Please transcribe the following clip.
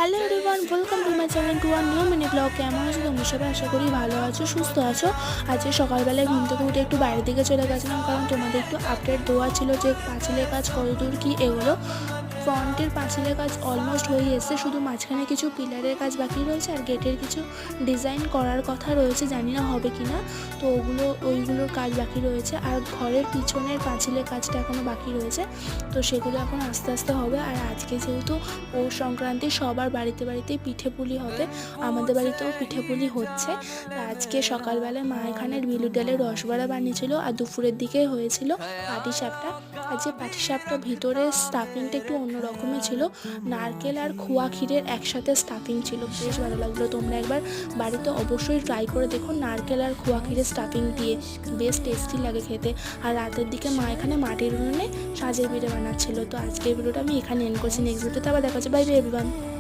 Hello everyone, welcome to my channel to our new mini blog. কেমন আছো তোমরা সবাই? আশা করি ভালো আছো, সুস্থ আছো। আজকে সকালবেলায় ঘুম থেকে উঠে একটু বাইরের দিকে চলে গেছিলাম, কারণ তোমাদের একটু আপডেট দেওয়া ছিল যে পাঁচিলের কাজ কতদূর কী এগুলো। ফ্রন্টের পাঁচিলের কাজ অলমোস্ট হয়ে এসেছে, শুধু মাঝখানে কিছু পিলারের কাজ বাকি রয়েছে আর গেটের কিছু ডিজাইন করার কথা রয়েছে, জানি না হবে কি না। তো ওইগুলোর কাজ বাকি রয়েছে, আর ঘরের পিছনের পাঁচিলের কাজটা এখনও বাকি রয়েছে। তো সেগুলো এখন আস্তে আস্তে হবে। আর আজকে যেহেতু পৌষ সংক্রান্তি, সবার বাড়িতে বাড়িতেই পিঠে পুলি হবে, আমাদের বাড়িতেও পিঠে পুলি হচ্ছে। তো আজকে সকালবেলায় মা এখানে বিউলির ডালের রসবড়া বানিয়েছিল, আর দুপুরের দিকে হয়েছিল পাটিসাপটা। আর যে পাটিসাপটা ভিতরে স্টাফিংটা একটু অন্য রকমের ছিল, নারকেল আর খোয়া ক্ষীরের একসাথে স্টাফিং ছিল, বেশ ভালো লাগলো। তোমরা একবার বাড়িতে অবশ্যই ট্রাই করে দেখো, নারকেল আর খোয়া ক্ষীরের স্টাফিং দিয়ে বেশ টেস্টি লাগে খেতে। আর রাতের দিকে মা এখানে মাটির উনুনে সাজের পিঠে বানাচ্ছিল। তো আজকের ভিডিওটা আমি এখানে এন্ড করছি, নেক্সট ভিডিওতে আবার দেখা হচ্ছে। Bye bye everyone.